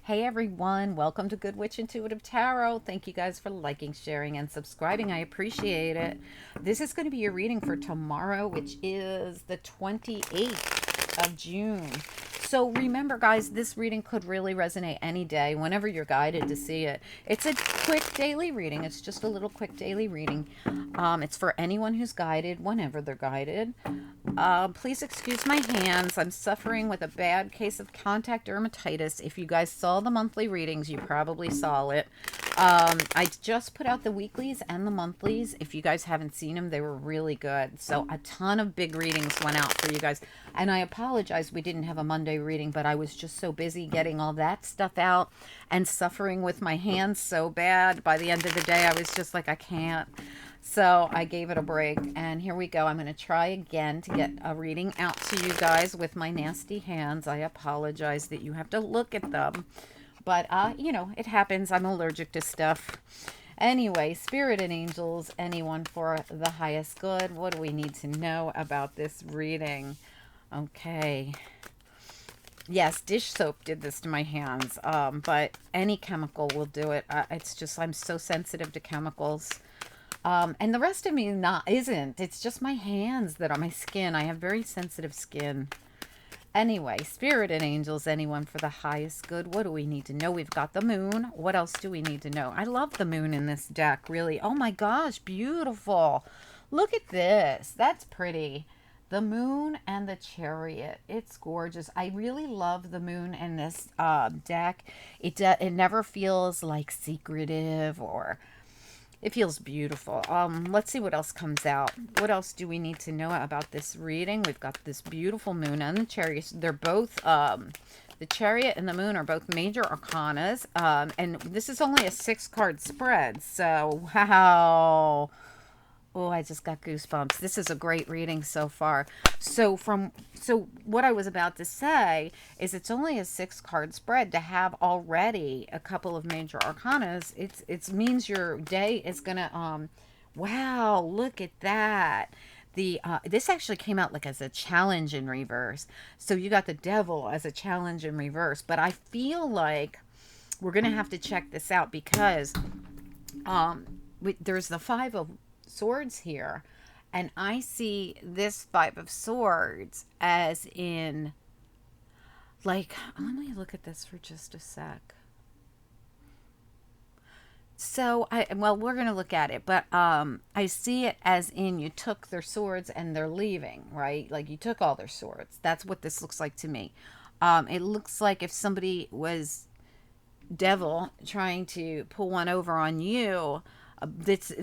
Hey everyone, welcome to Good Witch Intuitive Tarot. Thank you guys for liking, sharing, and subscribing. I appreciate it. This is going to be your reading for tomorrow, which is the 28th of June. So remember, guys, this reading could really resonate any day, whenever you're guided to see it. It's a quick daily reading. It's just a little quick daily reading. It's for anyone who's guided, whenever they're guided. Please excuse my hands. I'm suffering with a bad case of contact dermatitis. If you guys saw the monthly readings, you probably saw it. I just put out the weeklies and the monthlies. If you guys haven't seen them, they were really good. So a ton of big readings went out for you guys. And I apologize we didn't have a Monday reading, but I was just so busy getting all that stuff out and suffering with my hands so bad. By the end of the day, I was just like, I can't. So I gave it a break, and here we go. I'm going to try again to get a reading out to you guys with my nasty hands. I apologize that you have to look at them, but it happens. I'm allergic to stuff. Anyway, spirit and angels, anyone for the highest good. What do we need to know about this reading? Okay. Yes, dish soap did this to my hands, but any chemical will do it. It's just I'm so sensitive to chemicals. And the rest of me isn't. It's just my hands that are my skin. I have very sensitive skin. Anyway, spirit and angels, anyone for the highest good. What do we need to know? We've got the moon. What else do we need to know? I love the moon in this deck, really. Oh my gosh, beautiful. Look at this. That's pretty. The moon and the chariot. It's gorgeous. I really love the moon in this deck. It never feels like secretive or... It feels beautiful. Let's see what else comes out. What else do we need to know about this reading? We've got this beautiful moon and the chariot. They're both, the chariot and the moon are both major arcanas. And this is only a 6-card spread. So, wow. Oh, I just got goosebumps. This is a great reading so far. So what I was about to say is it's only a 6-card spread. To have already a couple of major arcanas, it means your day is gonna wow, look at that. This actually came out like as a challenge in reverse. So you got the devil as a challenge in reverse, but I feel like we're gonna have to check this out because there's the 5 of Swords here, and I see this 5 of Swords as in, like, let me look at this for just a sec. So we're gonna look at it, but I see it as in you took their swords and they're leaving, right? Like you took all their swords. That's what this looks like to me. It looks like if somebody was devil trying to pull one over on you. This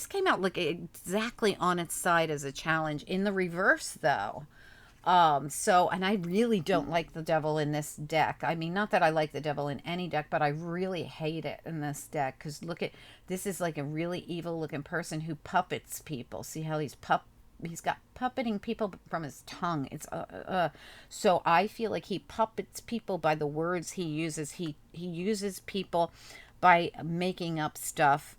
came out like exactly on its side as a challenge. In the reverse, though, and I really don't like the devil in this deck. I mean, not that I like the devil in any deck, but I really hate it in this deck because look at this is like a really evil looking person who puppets people. See how he's got puppeting people from his tongue. It's so I feel like he puppets people by the words he uses. He uses people by making up stuff,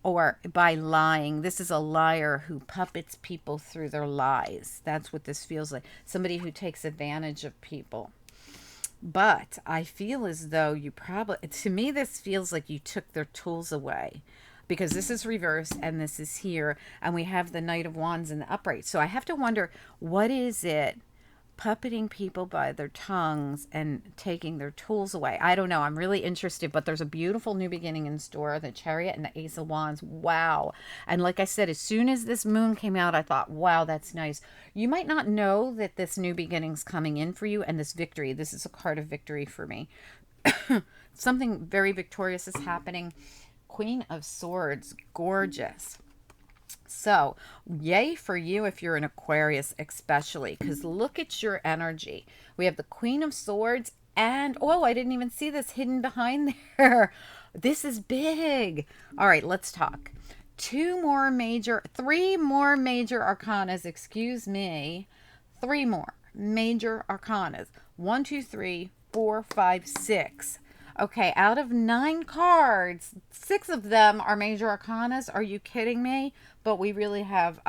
or by lying. This is a liar who puppets people through their lies. That's what this feels like. Somebody who takes advantage of people. But I feel as though to me, this feels like you took their tools away. Because this is reversed and this is here. And we have the Knight of Wands in the upright. So I have to wonder, what is it puppeting people by their tongues and taking their tools away? I don't know. I'm really interested, but there's a beautiful new beginning in store. The Chariot and the Ace of Wands. Wow. And like I said, as soon as this moon came out, I thought, wow, that's nice. You might not know that this new beginning's coming in for you and this victory. This is a card of victory for me. Something very victorious is happening. Queen of Swords. Gorgeous. So, yay for you if you're an Aquarius, especially, because look at your energy. We have the Queen of Swords and, oh, I didn't even see this hidden behind there. This is big. All right, let's talk. Three more major arcanas, excuse me. 3 more major arcanas. 1, 2, 3, 4, 5, 6. Okay, out of 9 cards, 6 of them are major arcanas. Are you kidding me? But we really have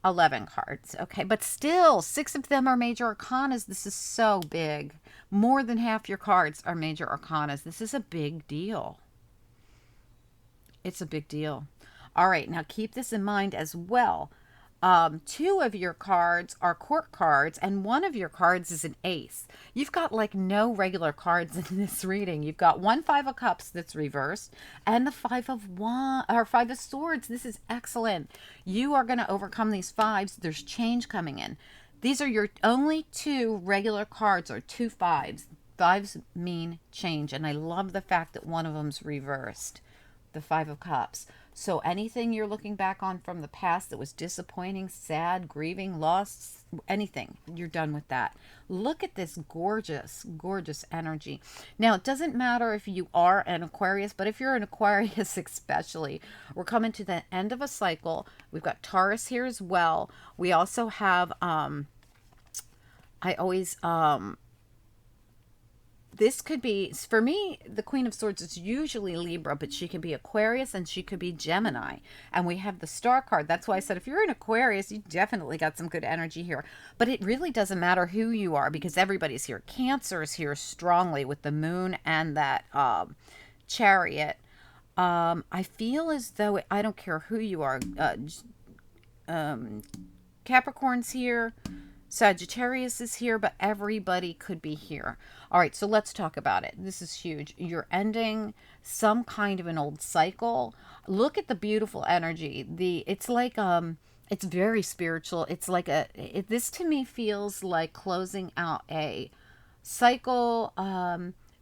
11 cards. Okay, but still, 6 of them are major arcanas. This is so big. More than half your cards are major arcanas. This is a big deal. It's a big deal. All right, now keep this in mind as well. 2 of your cards are court cards, and 1 of your cards is an ace. You've got like no regular cards in this reading. You've got 1 5 of cups that's reversed, and the 5 of one or 5 of swords. This is excellent. You are going to overcome these fives. There's change coming in. These are your only 2 regular cards, or 2 fives. Fives mean change, and I love the fact that one of them's reversed, the 5 of cups. So anything you're looking back on from the past that was disappointing, sad, grieving, lost, anything, you're done with that. Look at this gorgeous, gorgeous energy. Now, it doesn't matter if you are an Aquarius, but if you're an Aquarius especially, we're coming to the end of a cycle. We've got Taurus here as well. We also have, this could be, for me, the Queen of Swords is usually Libra, but she could be Aquarius and she could be Gemini. And we have the Star card. That's why I said if you're an Aquarius, you definitely got some good energy here. But it really doesn't matter who you are because everybody's here. Cancer is here strongly with the Moon and that Chariot. I feel as though, I don't care who you are, Capricorn's here. Sagittarius is here, but everybody could be here. All right, so let's talk about it. This is huge. You're ending some kind of an old cycle. Look at the beautiful energy. It's like it's very spiritual. It's like this to me feels like closing out a cycle,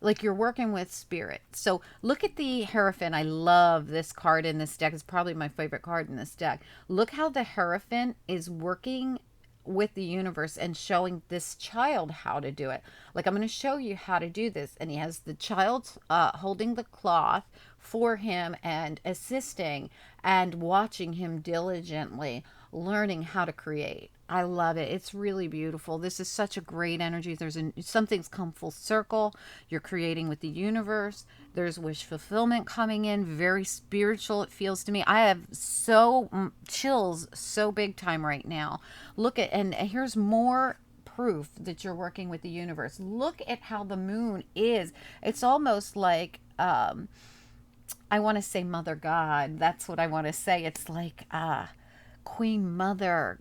like you're working with spirit. So look at the Hierophant. I love this card in this deck. It's probably my favorite card in this deck. Look how the Hierophant is working with the universe and showing this child how to do it. Like, I'm going to show you how to do this. And he has the child holding the cloth for him and assisting and watching him diligently learning how to create. I love it. It's really beautiful. This is such a great energy. Something's come full circle. You're creating with the universe. There's wish fulfillment coming in. Very spiritual, it feels to me. I have chills so big time right now. Look at, and here's more proof that you're working with the universe. Look at how the moon is. It's almost like, I want to say Mother God. That's what I want to say. It's like Queen Mother.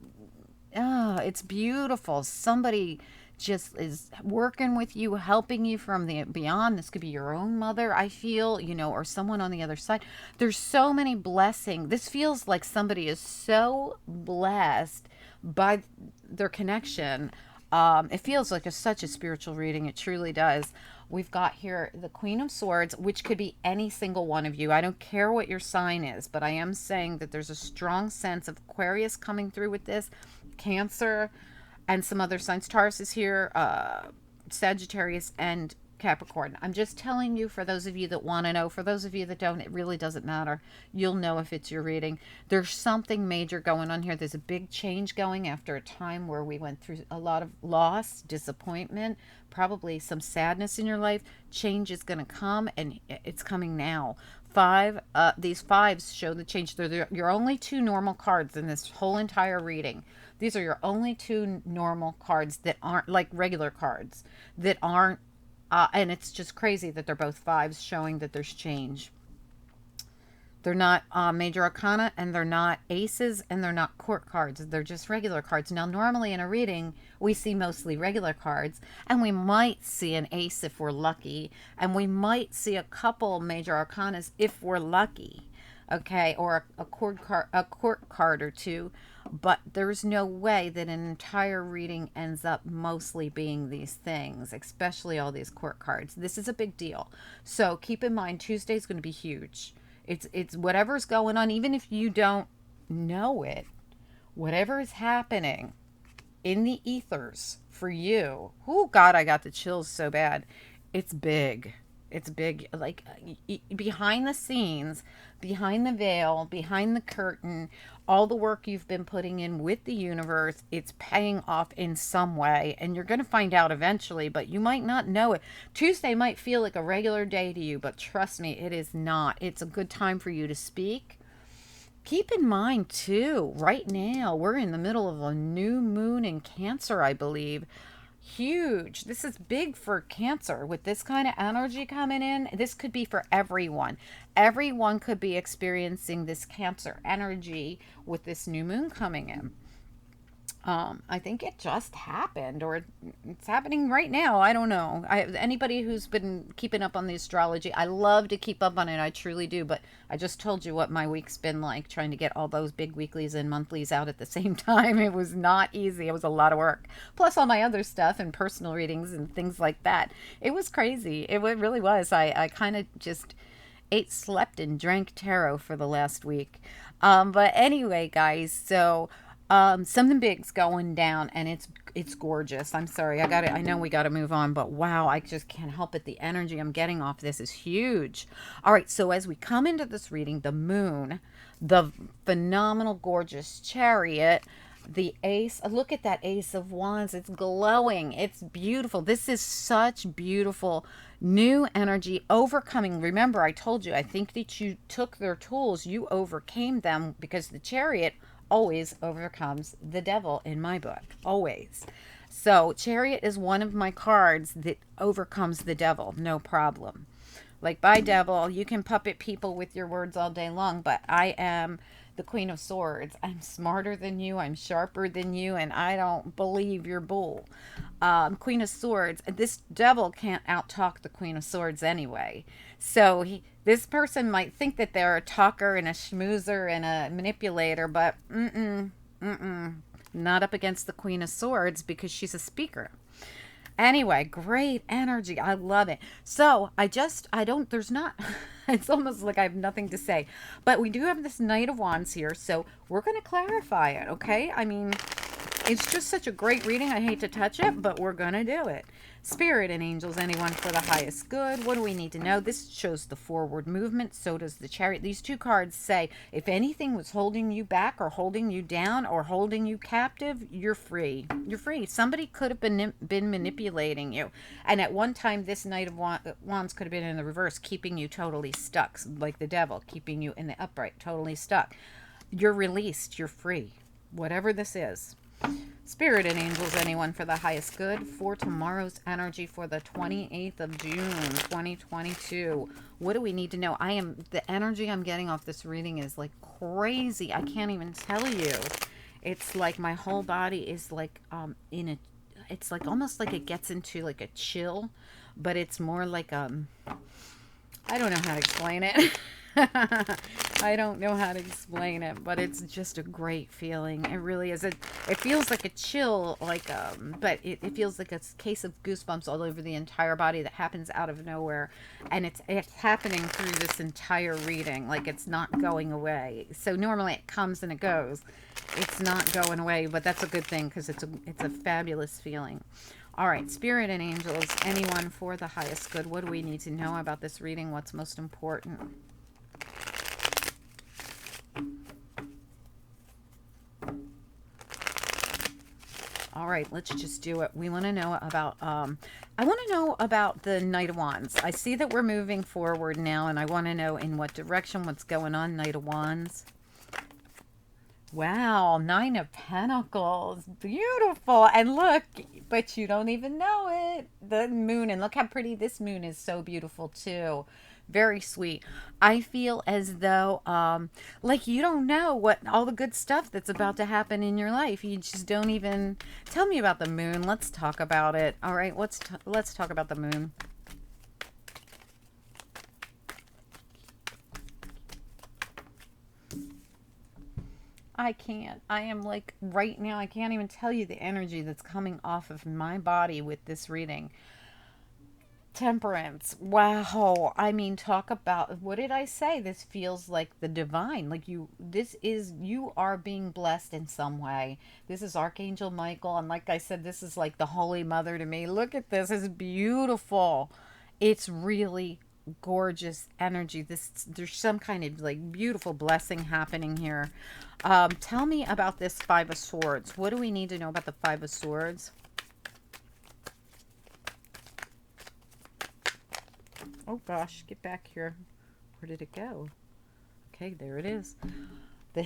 Oh, it's beautiful. Somebody just is working with you, helping you from the beyond. This could be your own mother, I feel, or someone on the other side. There's so many blessings. This feels like somebody is so blessed by their connection. It feels like such a spiritual reading. It truly does. We've got here the Queen of Swords, which could be any single one of you. I don't care what your sign is, but I am saying that there's a strong sense of Aquarius coming through with this, Cancer, and some other signs. Taurus is here, Sagittarius, and Capricorn. I'm just telling you, for those of you that want to know. For those of you that don't, it really doesn't matter. You'll know if it's your reading. There's something major going on here. There's a big change going after a time where we went through a lot of loss, disappointment, probably some sadness in your life. Change is going to come, and it's coming now. These fives show the change. They're your only 2 normal cards in this whole entire reading. These are your only 2 normal cards that aren't like regular cards, that aren't, and it's just crazy that they're both fives, showing that there's change. They're not major arcana, and they're not aces, and they're not court cards. They're just regular cards. Now, normally in a reading, we see mostly regular cards, and we might see an ace if we're lucky, and we might see a couple major arcanas if we're lucky, okay, or a court card or 2. But there's no way that an entire reading ends up mostly being these things, especially all these court cards. This is a big deal. So keep in mind, Tuesday is going to be huge. It's whatever's going on, even if you don't know it, whatever is happening in the ethers for you. Oh, God, I got the chills so bad. It's big. It's big, like behind the scenes, behind the veil, behind the curtain, all the work you've been putting in with the universe, it's paying off in some way, and you're going to find out eventually, but you might not know it. Tuesday might feel like a regular day to you, but trust me, it is not. It's a good time for you to speak. Keep in mind, too, right now, we're in the middle of a new moon in Cancer, I believe. Huge. This is big for Cancer. With this kind of energy coming in, this could be for everyone. Everyone could be experiencing this Cancer energy with this new moon coming in. I think it just happened, or it's happening right now. I don't know. Anybody who's been keeping up on the astrology, I love to keep up on it. I truly do. But I just told you what my week's been like, trying to get all those big weeklies and monthlies out at the same time. It was not easy. It was a lot of work. Plus all my other stuff and personal readings and things like that. It was crazy. Really was. I kind of just ate, slept, and drank tarot for the last week. But anyway, guys, so something big's going down, and it's gorgeous. I'm sorry, I know we got to move on, but wow, I just can't help it. The energy I'm getting off this is huge. All right, so as we come into this reading, the moon, the phenomenal, gorgeous chariot, the ace. Look at that ace of wands. It's glowing. It's beautiful. This is such beautiful new energy overcoming. Remember, I told you, I think that you took their tools, you overcame them, because the chariot always overcomes the devil in my book. Always. So, chariot is one of my cards that overcomes the devil. No problem. Like, by devil, you can puppet people with your words all day long, but I am the Queen of Swords. I'm smarter than you, I'm sharper than you, and I don't believe your bull. Queen of Swords, this devil can't outtalk the Queen of Swords anyway. So this person might think that they're a talker and a schmoozer and a manipulator, but not up against the Queen of Swords, because she's a speaker. Anyway, great energy. I love it. So I don't, there's not, it's almost like I have nothing to say. But we do have this Knight of Wands here. So we're going to clarify it, okay? I mean, it's just such a great reading. I hate to touch it, but we're going to do it. Spirit and angels, anyone for the highest good. What do we need to know? This shows the forward movement. So does the chariot. These two cards say if anything was holding you back or holding you down or holding you captive, you're free. You're free. Somebody could have been manipulating you. And at one time, this Knight of Wands could have been in the reverse, keeping you totally stuck, like the devil, keeping you in the upright, totally stuck. You're released. You're free. Whatever this is. Spirit and angels, anyone for the highest good for tomorrow's energy for the 28th of June, 2022. What do we need to know? The energy I'm getting off this reading is like crazy. I can't even tell you. It's like my whole body is like it's like almost like it gets into like a chill, but it's more like I don't know how to explain it. I don't know how to explain it, but it's just a great feeling. It really is. It feels like a chill, but it feels like a case of goosebumps all over the entire body that happens out of nowhere, and it's happening through this entire reading. Like, it's not going away. So normally it comes and it goes. It's not going away, but that's a good thing, because it's a fabulous feeling. All right, spirit and angels, anyone for the highest good. What do we need to know about this reading? What's most important? All right, let's just do it. We want to know about, I want to know about the Knight of Wands. I see that we're moving forward now, and I want to know in what direction, what's going on, Knight of Wands. Wow, Nine of Pentacles. Beautiful. And look, but you don't even know it. The moon, and look how pretty this moon is. So beautiful, too. Very sweet. I feel as though, like, you don't know what all the good stuff that's about to happen in your life. You just don't even tell me about the moon. Let's talk about it. All right, let's talk about the moon. I can't. I am like right now, I can't even tell you the energy that's coming off of my body with this reading. Temperance. Wow. I mean, talk about, what did I say? This feels like the divine. Like you are being blessed in some way. This is Archangel Michael. And like I said, this is like the Holy Mother to me. Look at this. It's beautiful. It's really gorgeous energy. There's some kind of like beautiful blessing happening here. Tell me about this Five of Swords. What do we need to know about the Five of Swords? Oh gosh, get back here. Where did it go? Okay, there it is. The,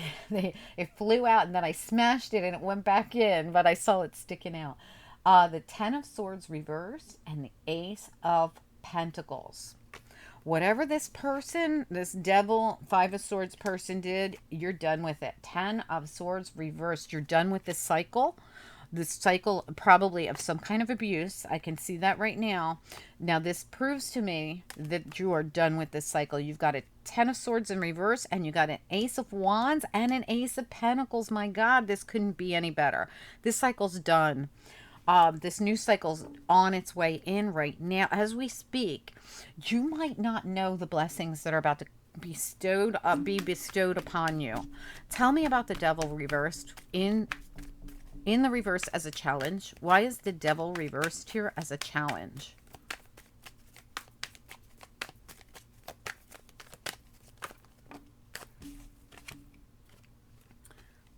it flew out and then I smashed it and it went back in, but I saw it sticking out. The Ten of Swords reversed and the Ace of Pentacles. Whatever this person, this devil, Five of Swords person did, you're done with it. Ten of Swords reversed. You're done with this cycle. This cycle probably of some kind of abuse. I can see that right now. Now this proves to me that you are done with this cycle. You've got a Ten of Swords in reverse and you got an Ace of Wands and an Ace of Pentacles. My God, this couldn't be any better. This cycle's done. This new cycle's on its way in right now as we speak. You might not know the blessings that are about to be bestowed upon you. Tell me about the devil reversed in the reverse as a challenge. Why is the devil reversed here as a challenge?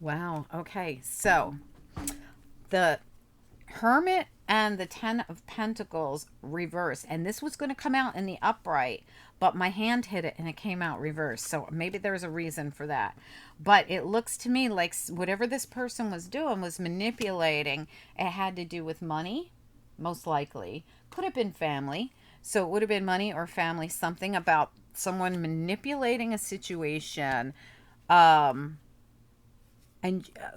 Wow. Okay. So the Hermit and the Ten of Pentacles reverse. And this was going to come out in the upright, but my hand hit it and it came out reverse. So maybe there's a reason for that. But it looks to me like whatever this person was doing was manipulating. It had to do with money, most likely. Could have been family. So it would have been money or family, something about someone manipulating a situation. And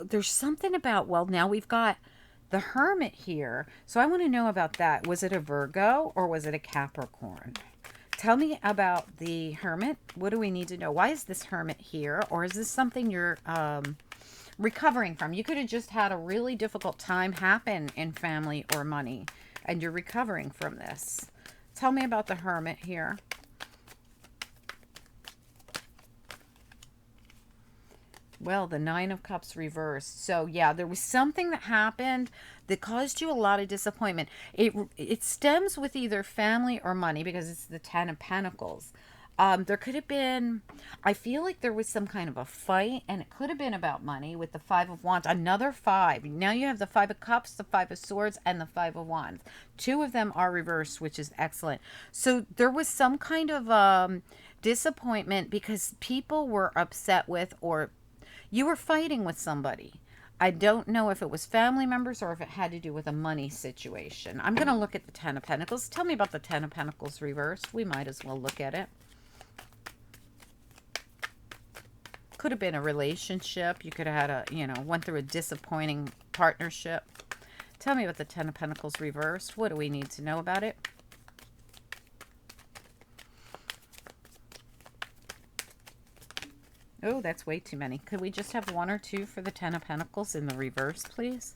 there's something about, well, now we've got the Hermit here. So I want to know about that. Was it a Virgo or was it a Capricorn? Tell me about the Hermit. What do we need to know? Why is this Hermit here? Or is this something you're recovering from? You could have just had a really difficult time happen in family or money, and you're recovering from this. Tell me about the Hermit here. Well, the Nine of Cups reversed. So, yeah, there was something that happened that caused you a lot of disappointment. It stems with either family or money because it's the Ten of Pentacles. There could have been, I feel like there was some kind of a fight, and it could have been about money with the Five of Wands. Another five. Now you have the Five of Cups, the Five of Swords, and the Five of Wands. Two of them are reversed, which is excellent. So there was some kind of disappointment because people were upset with, or you were fighting with somebody. I don't know if it was family members or if it had to do with a money situation. I'm going to look at the Ten of Pentacles. Tell me about the Ten of Pentacles reversed. We might as well look at it. Could have been a relationship. You could have had went through a disappointing partnership. Tell me about the Ten of Pentacles reversed. What do we need to know about it? Oh, that's way too many. Could we just have one or two for the Ten of Pentacles in the reverse, please?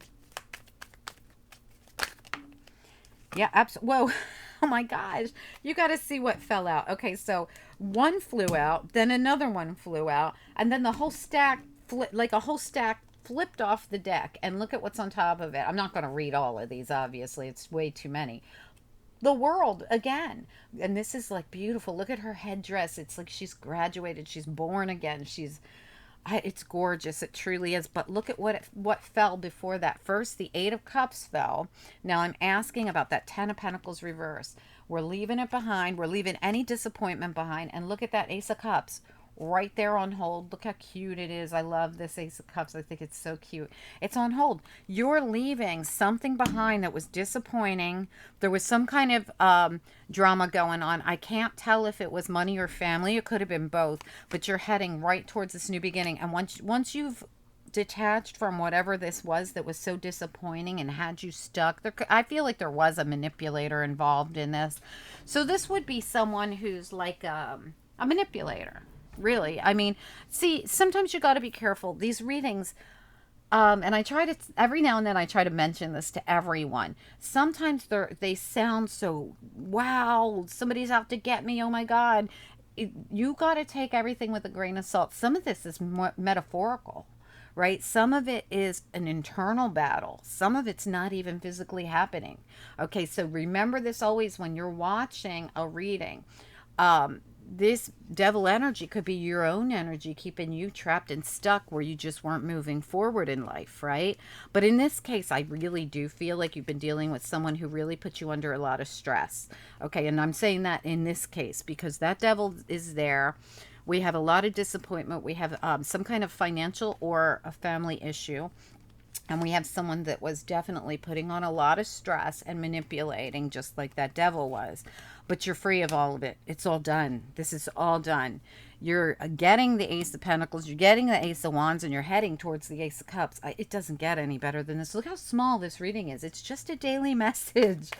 Yeah, absolutely. Whoa. Oh my gosh. You got to see what fell out. Okay, so one flew out, then another one flew out, and then the whole stack, flipped off the deck. And look at what's on top of it. I'm not going to read all of these, obviously. It's way too many. The World again, and this is like beautiful. Look at her headdress. It's like she's graduated, she's born again. It's gorgeous, it truly is. But look at what fell before that. First, the Eight of Cups fell. Now I'm asking about that Ten of Pentacles reverse. We're leaving it behind. We're leaving any disappointment behind. And look at that Ace of Cups right there on hold. Look how cute it is. I love this Ace of Cups. I think it's so cute. It's on hold. You're leaving something behind that was disappointing. There was some kind of drama going on. I can't tell if it was money or family. It could have been both. But you're heading right towards this new beginning. And once you've detached from whatever this was that was so disappointing and had you stuck, I feel like there was a manipulator involved in this. So this would be someone who's like a manipulator. Really, I mean, see, sometimes you got to be careful. These readings, and I try to, every now and then I try to mention this to everyone. Sometimes they sound so, wow, somebody's out to get me. Oh my God. You got to take everything with a grain of salt. Some of this is metaphorical, right? Some of it is an internal battle. Some of it's not even physically happening. Okay, so remember this always when you're watching a reading. This devil energy could be your own energy keeping you trapped and stuck where you just weren't moving forward in life, right? But in this case, I really do feel like you've been dealing with someone who really put you under a lot of stress. Okay, and I'm saying that in this case because that devil is there. We have a lot of disappointment. We have some kind of financial or a family issue. And we have someone that was definitely putting on a lot of stress and manipulating, just like that devil was. But you're free of all of it. It's all done. This is all done. You're getting the Ace of Pentacles, you're getting the Ace of Wands, and you're heading towards the Ace of Cups. It doesn't get any better than this. Look how small this reading is. It's just a daily message,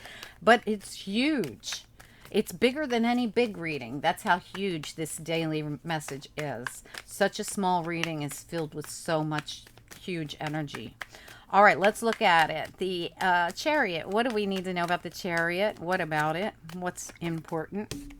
but it's huge. It's bigger than any big reading. That's how huge this daily message is. Such a small reading is filled with so much huge energy. All right, let's look at it. The Chariot. What do we need to know about the Chariot? What about it? What's important?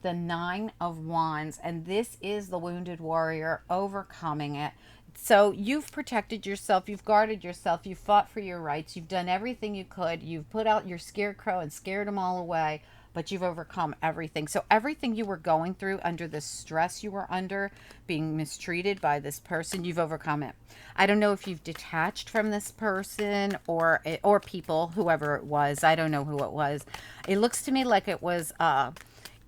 The Nine of Wands. And this is the wounded warrior overcoming it. So you've protected yourself. You've guarded yourself. You've fought for your rights. You've done everything you could. You've put out your scarecrow and scared them all away. But you've overcome everything. So everything you were going through under the stress you were under, being mistreated by this person, you've overcome it. I don't know if you've detached from this person or people, whoever it was. I don't know who it was. It looks to me like it was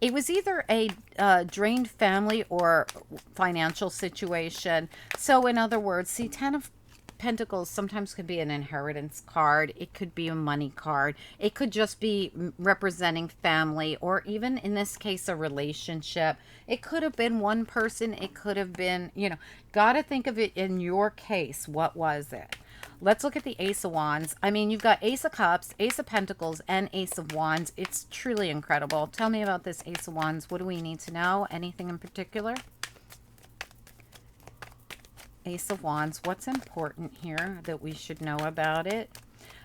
either a drained family or financial situation. So in other words, see, 10 of Pentacles sometimes could be an inheritance card. It could be a money card. It could just be representing family, or even in this case, a relationship. It could have been one person. It could have been, got to think of it in your case. What was it? Let's look at the Ace of Wands. I mean, you've got Ace of Cups, Ace of Pentacles, and Ace of Wands. It's truly incredible. Tell me about this Ace of Wands. What do we need to know? Anything in particular? Ace of Wands. What's important here that we should know about it?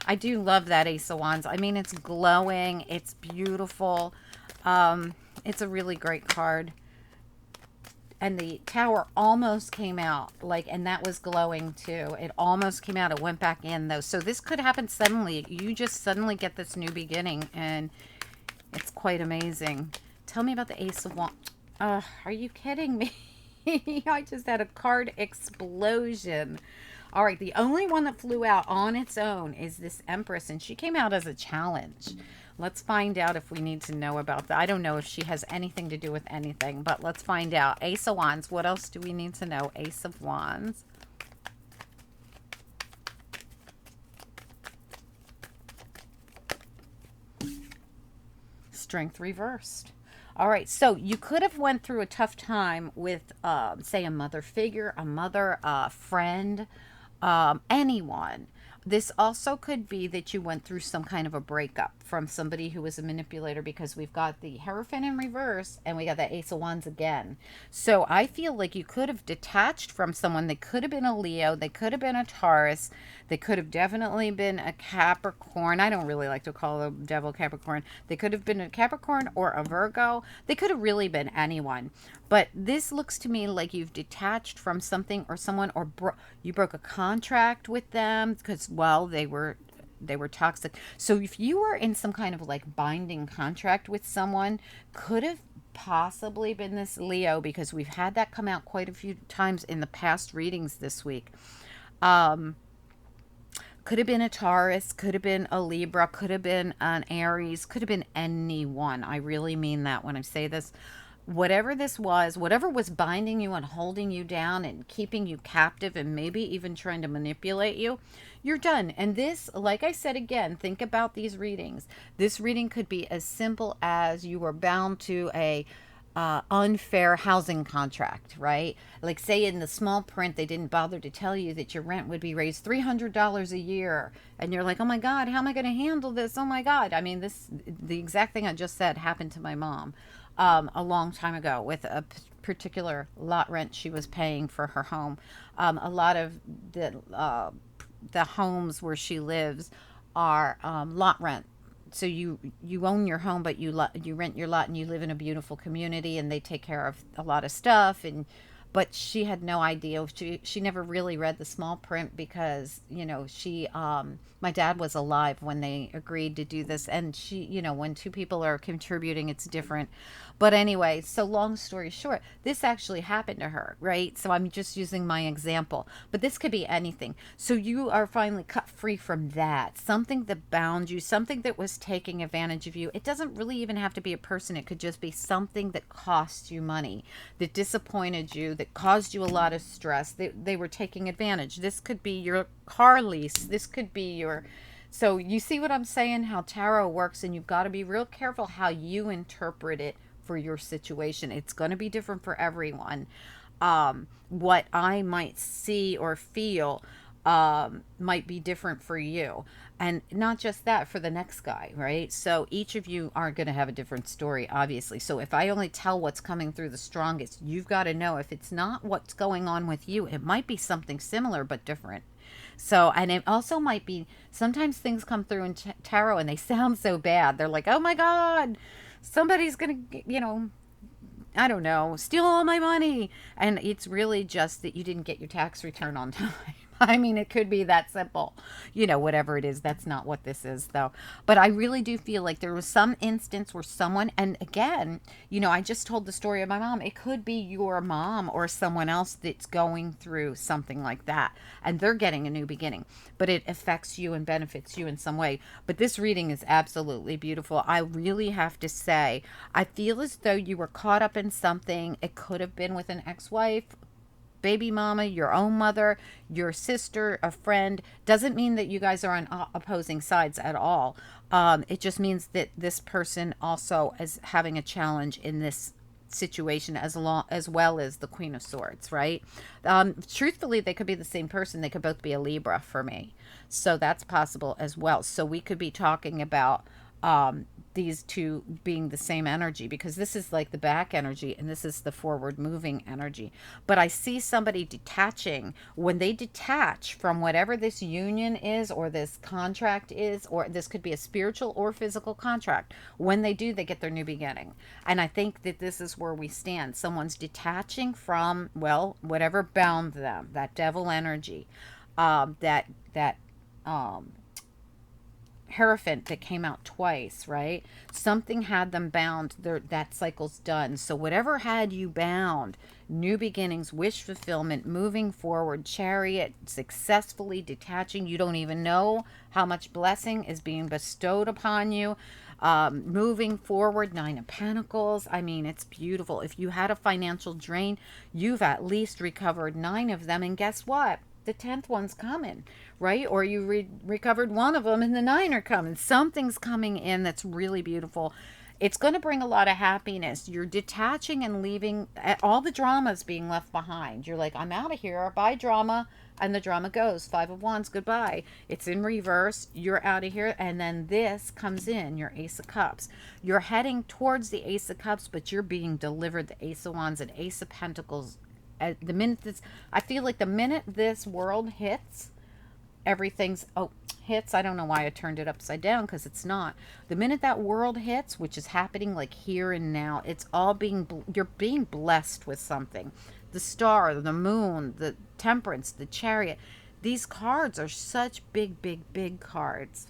I do love that Ace of Wands. I mean, it's glowing. It's beautiful. It's a really great card. And the Tower almost came out, and that was glowing too. It almost came out. It went back in though. So this could happen suddenly. You just suddenly get this new beginning, and it's quite amazing. Tell me about the Ace of Wands. Are you kidding me? I just had a card explosion. All right, the only one that flew out on its own is this Empress, and she came out as a challenge. Let's find out if we need to know about that. I don't know if she has anything to do with anything, but let's find out. Ace of Wands. What else do we need to know? Ace of Wands. Strength reversed. All right, so you could have went through a tough time with, say, a mother figure, a mother, a friend, anyone. This also could be that you went through some kind of a breakup from somebody who was a manipulator, because we've got the Hierophant in reverse and we got the Ace of Wands again. So I feel like you could have detached from someone. They could have been a Leo. They could have been a Taurus. They could have definitely been a Capricorn. I don't really like to call the devil Capricorn. They could have been a Capricorn or a Virgo. They could have really been anyone. But this looks to me like you've detached from something or someone, or you broke a contract with them because, well, they were toxic. So if you were in some kind of binding contract with someone, could have possibly been this Leo, because we've had that come out quite a few times in the past readings this week. Could have been a Taurus, could have been a Libra, could have been an Aries, could have been anyone. I really mean that when I say this. Whatever this was, whatever was binding you and holding you down and keeping you captive and maybe even trying to manipulate you, you're done. And this, like I said again, think about these readings. This reading could be as simple as you were bound to a unfair housing contract, right? Like, say in the small print, they didn't bother to tell you that your rent would be raised $300 a year. And you're like, oh my God, how am I going to handle this? Oh my God. I mean, the exact thing I just said happened to my mom a long time ago with a particular lot rent she was paying for her home. A lot of the homes where she lives are lot rent. So you own your home, but you rent your lot, and you live in a beautiful community, and they take care of a lot of stuff. but she had no idea. She never really read the small print because, she my dad was alive when they agreed to do this, and she, when two people are contributing, it's different. But anyway, so long story short, this actually happened to her, right? So I'm just using my example, but this could be anything. So you are finally cut free from that, something that bound you, something that was taking advantage of you. It doesn't really even have to be a person. It could just be something that cost you money, that disappointed you, that caused you a lot of stress. They were taking advantage. This could be your car lease. This could be your. So you see what I'm saying, how tarot works, and you've got to be real careful how you interpret it for your situation. It's going to be different for everyone. What I might see or feel might be different for you. And not just that, for the next guy, right? So each of you are going to have a different story, obviously. So if I only tell what's coming through the strongest, you've got to know if it's not what's going on with you, it might be something similar but different. So, and it also might be sometimes things come through in tarot and they sound so bad. They're like, oh my God, somebody's going to, I don't know, steal all my money. And it's really just that you didn't get your tax return on time. I mean, it could be that simple, whatever it is. That's not what this is, though. But I really do feel like there was some instance where someone, and again, I just told the story of my mom. It could be your mom or someone else that's going through something like that, and they're getting a new beginning, but it affects you and benefits you in some way. But this reading is absolutely beautiful. I really have to say, I feel as though you were caught up in something. It could have been with an ex-wife, baby mama, your own mother, your sister, a friend. Doesn't mean that you guys are on opposing sides at all. It just means that this person also is having a challenge in this situation, as well as the Queen of Swords, right? Truthfully, they could be the same person. They could both be a Libra for me. So that's possible as well. So we could be talking about these two being the same energy, because this is like the back energy and this is the forward moving energy. But I see somebody detaching. When they detach from whatever this union is or this contract is, or this could be a spiritual or physical contract, when they do, they get their new beginning. And I think that this is where we stand. Someone's detaching from, well, whatever bound them, that devil energy, that Hierophant that came out twice, right? Something had them bound. That cycle's done. So whatever had you bound, new beginnings, wish fulfillment, moving forward, Chariot, successfully detaching. You don't even know how much blessing is being bestowed upon you. Moving forward, Nine of Pentacles. I mean, it's beautiful. If you had a financial drain, you've at least recovered 9 of them. And guess what? The 10th one's coming, right? Or you recovered 1 of them and the 9 are coming. Something's coming in that's really beautiful. It's going to bring a lot of happiness. You're detaching and leaving all the dramas being left behind. You're like, I'm out of here. Bye, drama. And the drama goes. 5 of Wands, goodbye. It's in reverse. You're out of here. And then this comes in, your Ace of Cups. You're heading towards the Ace of Cups, but you're being delivered the Ace of Wands and Ace of Pentacles. The minute this, I feel like the minute this world hits, everything's, hits, I don't know why I turned it upside down, because it's not. The minute that world hits, which is happening like here and now, it's all you're being blessed with something. The star, the moon, the temperance, the chariot. These cards are such big, big, big cards.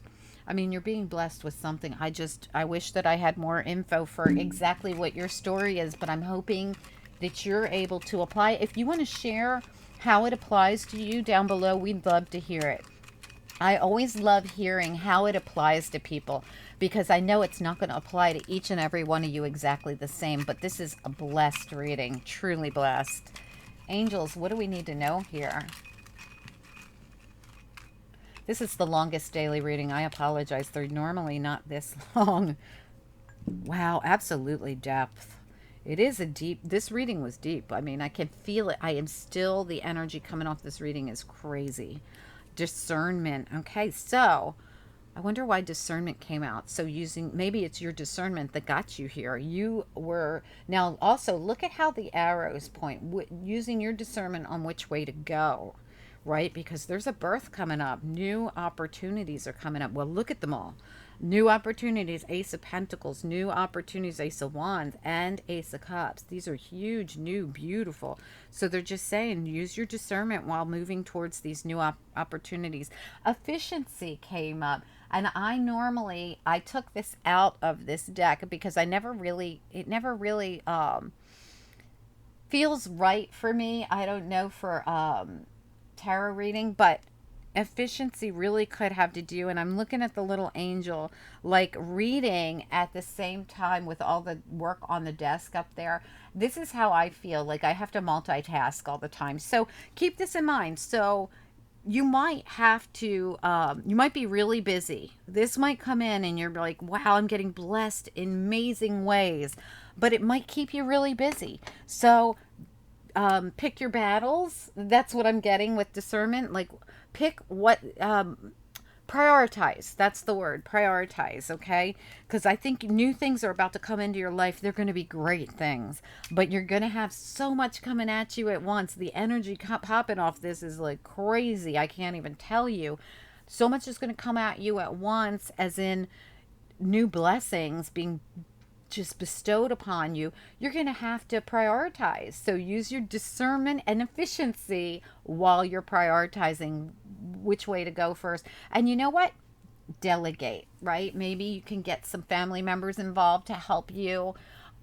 I mean, you're being blessed with something. I wish that I had more info for exactly what your story is, but I'm hoping that you're able to apply. If you want to share how it applies to you down below, we'd love to hear it. I always love hearing how it applies to people, because I know it's not going to apply to each and every one of you exactly the same, but this is a blessed reading, truly blessed. Angels, what do we need to know here? This is the longest daily reading. I apologize. They're normally not this long. Wow, absolutely depth. It is this reading was deep. I mean, I can feel it. The energy coming off this reading is crazy. Discernment. Okay, so I wonder why discernment came out. So maybe it's your discernment that got you here. Now also look at how the arrows point, using your discernment on which way to go, right? Because there's a birth coming up. New opportunities are coming up. Well, look at them all. New opportunities, Ace of Pentacles, new opportunities, Ace of Wands, and Ace of Cups. These are huge, new, beautiful. So they're just saying use your discernment while moving towards these new opportunities. Efficiency came up. And I took this out of this deck because it never really feels right for me. I don't know for tarot reading, but efficiency really could have to do, and I'm looking at the little angel like reading at the same time with all the work on the desk up there. This is how I feel, like I have to multitask all the time. So keep this in mind. So you might have to you might be really busy. This might come in and you're like, wow, I'm getting blessed in amazing ways, but it might keep you really busy. So pick your battles. That's what I'm getting with discernment. Like, pick what, prioritize. That's the word, prioritize. Okay, because I think new things are about to come into your life. They're going to be great things, but you're going to have so much coming at you at once. The energy popping off this is like crazy. I can't even tell you. So much is going to come at you at once, as in new blessings being just bestowed upon you. You're going to have to prioritize. So use your discernment and efficiency while you're prioritizing which way to go first. And you know what? Delegate, right? Maybe you can get some family members involved to help you.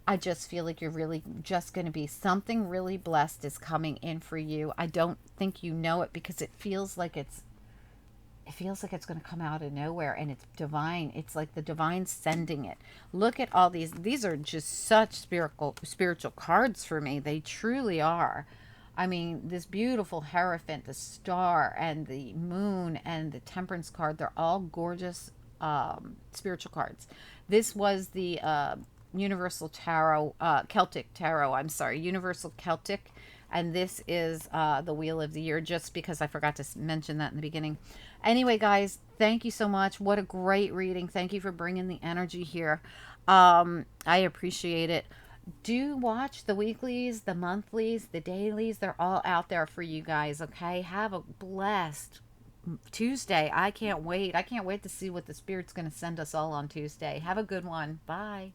I just feel like you're really just going to be something really blessed is coming in for you. I don't think you know it because it feels like it's going to come out of nowhere, and it's divine. It's like the divine sending it. Look at all these are just such spiritual cards for me. They truly are. I mean, this beautiful Hierophant, the star, and the moon, and the Temperance card, they're all gorgeous spiritual cards. This was the Universal Tarot, Celtic Tarot, I'm sorry, Universal Celtic. And this is the Wheel of the Year, just because I forgot to mention that in the beginning. Anyway, guys, thank you so much. What a great reading. Thank you for bringing the energy here. I appreciate it. Do watch the weeklies, the monthlies, the dailies. They're all out there for you guys, okay? Have a blessed Tuesday. I can't wait. I can't wait to see what the Spirit's going to send us all on Tuesday. Have a good one. Bye.